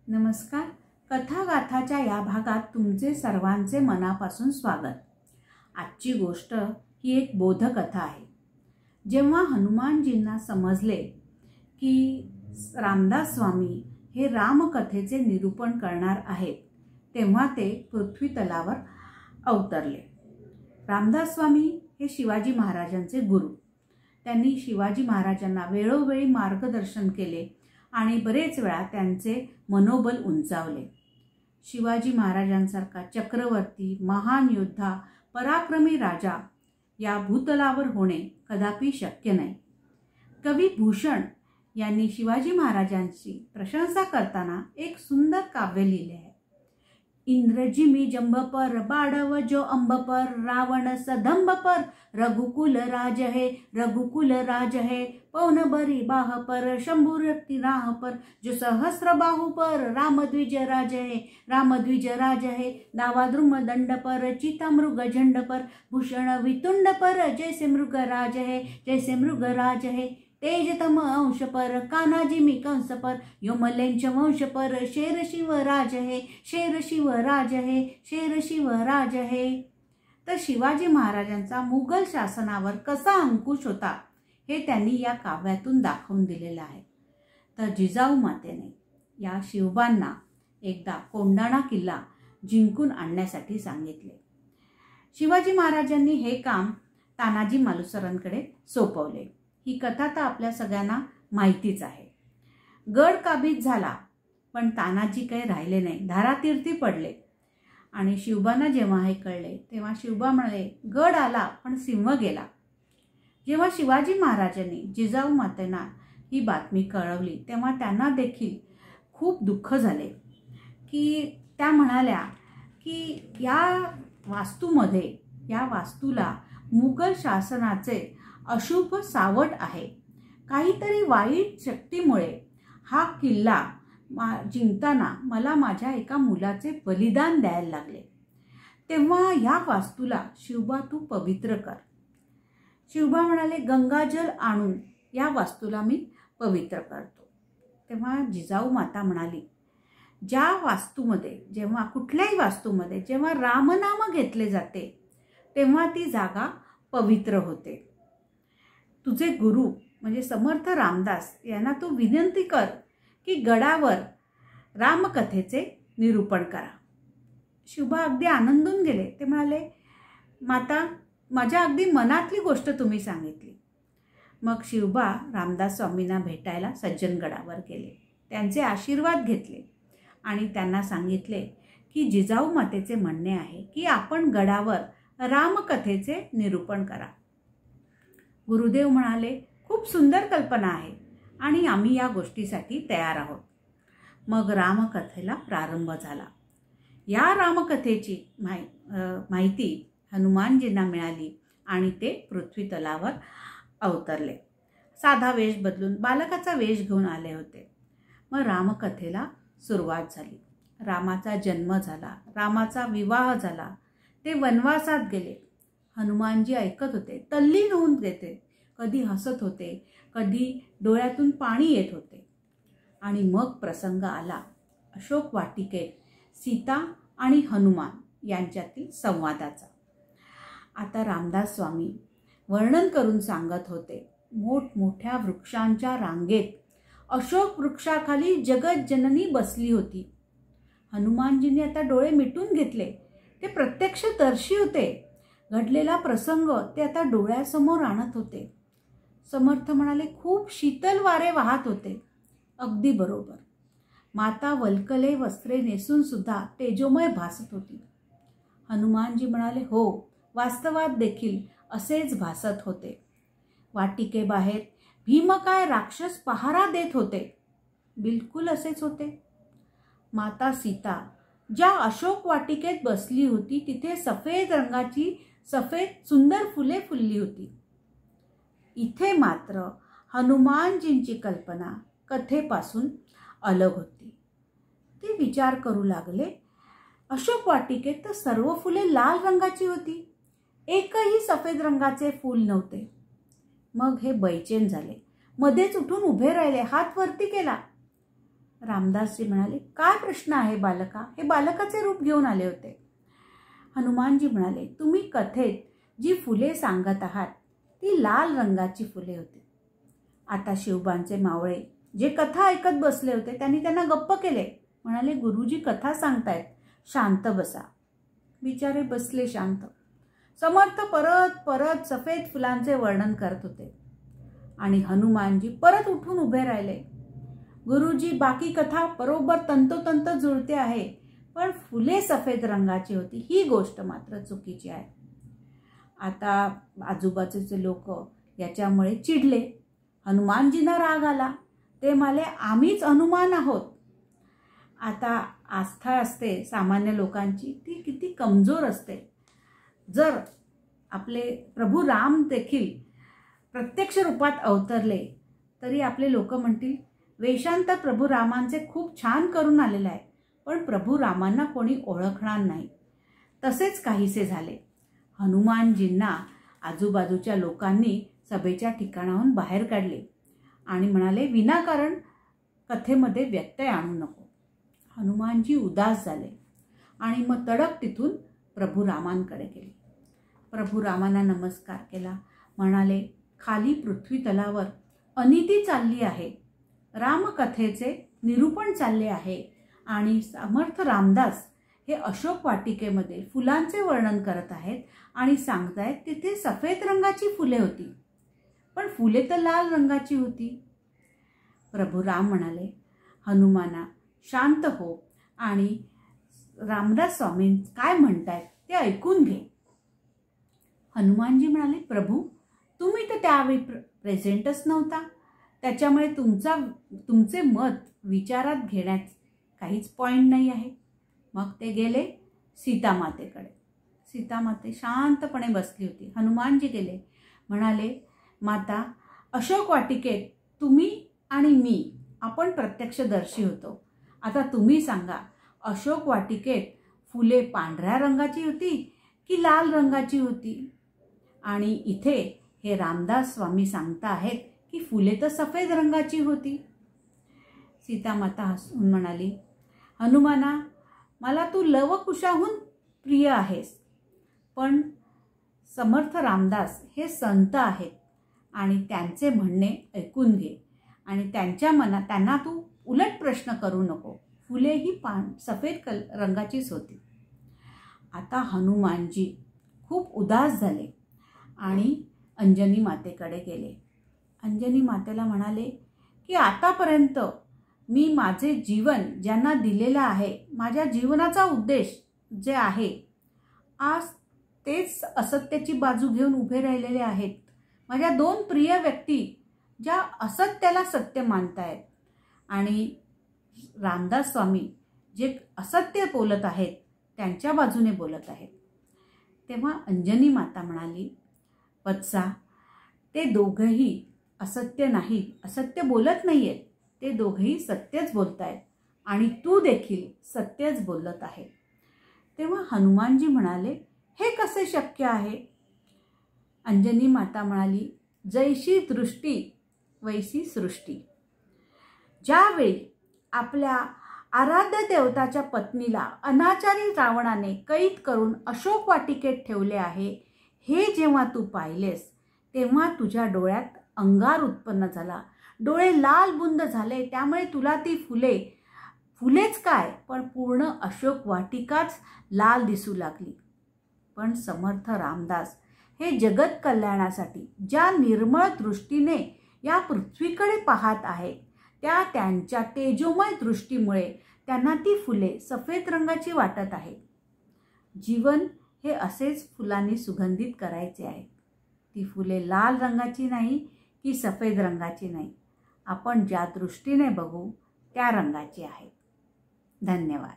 नमस्कार. कथागाथाच्या या भागात तुमचे सर्वांचे मनापासून स्वागत. आजची गोष्ट ही एक बोधकथा आहे. जेव्हा हनुमानजींना समजले की रामदास स्वामी हे रामकथेचे निरूपण करणार आहेत, तेव्हा ते पृथ्वी तलावर अवतरले. रामदास स्वामी हे शिवाजी महाराजांचे गुरु. त्यांनी शिवाजी महाराजांना वेळोवेळी मार्गदर्शन केले आणि बरेच वेळा त्यांचे मनोबल उंचावले. शिवाजी महाराजांसारखा चक्रवर्ती, महान योद्धा, पराक्रमी राजा या भूतलावर होणे कदापि शक्य नाही. कवी भूषण यांनी शिवाजी महाराजांची प्रशंसा करताना एक सुंदर काव्य लिहिले आहे. इंद्रजिमी जंब पर, बाड़व जो अंब पर, रावण सदंब पर, रघुकुल राज है, रघुकुल राज है, पवन बरी बाह पर, शंभुर राह पर, जो सहस्र बाहु पर, राम द्विज राज है, राम द्विज राज है, दावाद्रुम दंड पर, चिता मृग झंड पर, भूषण वितुंड पर, जैसे मृग राज है, जैसे मृग राज है, तेजतम अंश पर, कानाजिमी कंस पर, योमलेंच वंश पर, शेर शिव राज है, शेर शिव राज है, शेर शिव राज है. तर शिवाजी महाराजांचा मुघल शासनावर कसा अंकुश होता हे त्यांनी या काव्यातून दाखवून दिलेलं आहे. तर जिजाऊ मातेने या शिवबांना एकदा कोंढाणा किल्ला जिंकून आणण्यासाठी सांगितले. शिवाजी महाराजांनी हे काम तानाजी मालुसरांकडे सोपवले. ही कथा तर आपल्या सगळ्यांना माहितीच आहे. गड काबीज झाला, पण तानाजी काही राहिले नाही, धारातीर्थी पडले. आणि शिवबांना जेव्हा हे कळले तेव्हा शिवबा म्हणाले, गड आला पण सिंह गेला. जेव्हा शिवाजी महाराजांनी जिजाऊ मातेंना ही बातमी कळवली तेव्हा त्यांना देखील खूप दुःख झाले. की त्या म्हणाल्या की या वास्तूला मुघल शासनाचे अशुभ सावट आहे. काहीतरी वाईट शक्तीमुळे हा किल्ला जिंकताना मला माझ्या एका मुलाचे बलिदान द्यायला लागले. तेव्हा या वास्तूला शिवबा तू पवित्र कर. शिवबा म्हणाले, गंगाजल आणून या वास्तूला मी पवित्र करतो. तेव्हा जिजाऊ माता म्हणाली, ज्या वास्तूमध्ये कुठल्याही वास्तूमध्ये जेव्हा रामनाम घेतले जाते तेव्हा ती जागा पवित्र होते. तुझे गुरु म्हणजे समर्थ रामदास यांना तू विनंती कर की गडावर रामकथेचे निरूपण करा. शिवबा अगदी आनंदून गेले. ते म्हणाले, माता, माझ्या अगदी मनातली गोष्ट तुम्ही सांगितली. मग शिवबा रामदास स्वामींना भेटायला सज्जनगडावर गेले. त्यांचे आशीर्वाद घेतले आणि त्यांना सांगितले की जिजाऊ मातेचे म्हणणे आहे की आपण गडावर रामकथेचे निरूपण करा. गुरुदेव म्हणाले, खूप सुंदर कल्पना आहे आणि आम्ही या गोष्टीसाठी तयार आहोत. मग रामकथेला प्रारंभ झाला. या रामकथेची माहिती हनुमानजींना मिळाली आणि ते पृथ्वी तलावर अवतरले. साधा वेश बदलून बालकाचा वेश घेऊन आले होते. मग रामकथेला सुरुवात झाली. रामाचा जन्म झाला, रामाचा विवाह झाला, ते वनवासात गेले. हनुमानजी ऐकत होते, तल्लीन होऊन गेले. कधी हसत होते, कधी डोळ्यातून पाणी येत होते. आणि मग प्रसंग आला अशोक वाटिकेत सीता आणि हनुमान यांच्यातील संवादाचा. आता रामदास स्वामी वर्णन करून सांगत होते, मोठमोठ्या वृक्षांच्या रांगेत अशोक वृक्षाखाली जगज्जननी बसली होती. हनुमानजींनी आता डोळे मिटून घेतले. ते प्रत्यक्षदर्शी होते. घडलेला प्रसंग ते आता डोळ्यासमोर आणत होते. समर्थ म्हणाले, खूप शीतल वारे वाहत होते. अगदी बरोबर. माता वल्कले वस्त्रे नेसून सुद्धा तेजोमय भासत होती. हनुमानजी म्हणाले, हो, वास्तवात देखील असेच भासत होते. वाटिकेबाहेर भीमकाय राक्षस पहारा देत होते. बिलकुल असेच होते. माता सीता ज्या अशोक वाटिकेत बसली होती तिथे सफेद रंगाची सुंदर फुले फुलली होती. इथे मात्र हनुमानजींची कल्पना कथेपासून अलग होती. ते विचार करू लागले, अशोक वाटिकेत तर सर्व फुले लाल रंगाची होती, एकही सफेद रंगाचे फूल नव्हते. मग हे बैचेन झाले. मध्येच उठून उभे राहिले, हात वरती केला. रामदासजी म्हणाले, काय प्रश्न आहे बालका? हे बालकाचे रूप घेऊन आले होते. हनुमानजी म्हणाले, तुम्ही कथेत जी फुले सांगत आहात ती लाल रंगाची फुले होती. आता शिवबांचे मावळे जे कथा ऐकत बसले होते त्यांनी त्यांना गप्प केले. म्हणाले, गुरुजी कथा सांगतायत, शांत बसा. बिचारे बसले शांत. समर्थ परत परत सफेद फुलांचे वर्णन करत होते आणि हनुमानजी परत उठून उभे राहिले. गुरुजी, बाकी कथा बरोबर तंतोतंत जुळते आहे, पण फुले सफेद रंगाची होती ही गोष्ट मात्र चुकीची आहे. आता आजूबाजूचे लोक याच्यामुळे चिडले. हनुमानजींना राग आला. ते म्हणाले, आम्हीच हनुमान आहोत. आता आस्था असते सामान्य लोकांची, ती किती कमजोर असते. जर आपले प्रभू राम देखील प्रत्यक्ष रूपात अवतरले तरी आपले लोक म्हणतील, वेषांतर प्रभू रामांचे खूप छान करून आलेलं आहे, पण प्रभू रामांना कोणी ओळखणार नाही. तसेच काहीसे झाले. हनुमानजींना आजूबाजूच्या लोकांनी सभेच्या ठिकाणाहून बाहेर काढले आणि म्हणाले, विनाकारण कथेमध्ये व्यत्यय आणू नको. हनुमानजी उदास झाले आणि मग तडक तिथून प्रभू रामांकडे गेले. प्रभू रामांना नमस्कार केला. म्हणाले, खाली पृथ्वी तलावर अनिती चालली आहे, रामकथेचे निरूपण चालले आहे आणि समर्थ रामदास हे अशोक वाटिकेमध्ये फुलांचे वर्णन करत आहेत आणि सांगतायत तिथे सफेद रंगाची फुले होती, पण फुले तर लाल रंगाची होती. प्रभू राम म्हणाले, हनुमाना शांत हो आणि रामदास स्वामी काय म्हणतायत ते ऐकून घे. हनुमानजी म्हणाले, प्रभू तुम्ही तर त्यावेळी प्रेझेंटच नव्हता, त्याच्यामुळे तुमचे मत विचारात घेण्यात काहीच पॉईंट नाही आहे. मग ते गेले सीतामातेकडे. सीतामाते शांतपणे बसली होती. हनुमानजी गेले. म्हणाले, माता, अशोक वाटिकेत तुम्ही आणि मी आपण प्रत्यक्षदर्शी होतो. आता तुम्ही सांगा, अशोक वाटिकेत फुले पांढऱ्या रंगाची होती की लाल रंगाची होती? आणि इथे हे रामदास स्वामी सांगता आहेत की फुले तर सफेद रंगाची होती. सीतामाता हसून म्हणाली, हनुमाना, मला तू लवकुशाहून प्रिय आहेस, पण समर्थ रामदास हे संत आहेत आणि त्यांचे म्हणणे ऐकून घे आणि त्यांना तू उलट प्रश्न करू नको. फुले ही सफेद रंगाचीच होती. आता हनुमानजी खूप उदास झाले आणि अंजनी मातेकडे गेले. अंजनी मातेला म्हणाले की आतापर्यंत मी माझे जीवन ज्यांना दिलेलं आहे, माझ्या जीवनाचा उद्देश जे आहे, आज तेच असत्याची बाजू घेऊन उभे राहिलेले आहेत. माझ्या दोन प्रिय व्यक्ती ज्या असत्याला सत्य मानतायत आणि रामदास स्वामी जे असत्य बोलत आहेत त्यांच्या बाजूने बोलत आहेत. तेव्हा अंजनी माता म्हणाली, वत्सा, ते दोघंही असत्य नाही, असत्य बोलत नाहीयेत, ते दोघेही सत्यच बोलतायत आणि तू देखील सत्यच बोलत आहे. तेव्हा हनुमानजी म्हणाले, हे कसे शक्य आहे? अंजनी माता म्हणाली, जैशी दृष्टी वैसी सृष्टी. ज्यावेळी आपल्या आराध्य देवताच्या पत्नीला अनाचारी रावणाने कैद करून अशोक वाटिकेत ठेवले आहे, हे जेव्हा तू पाहिलेस तेव्हा तुझ्या डोळ्यात अंगार उत्पन्न झाला, डोळे लाल बुंद झाले. त्यामुळे तुला ती फुलेच काय, पण पूर्ण अशोक वाटिकाच लाल दिसू लागली. पण समर्थ रामदास हे जगत कल्याणासाठी ज्या निर्मळ दृष्टीने या पृथ्वीकडे पाहत आहेत, त्यांच्या तेजोमय दृष्टीमुळे त्यांना ती फुले सफेद रंगाची वाटत आहेत. जीवन हे असेच फुलांनी सुगंधित करायचे आहे. ती फुले लाल रंगाची नाही की सफेद रंगाची नाही, आपण ज्या दृष्टीने बघू त्या रंगाची आहेत. धन्यवाद.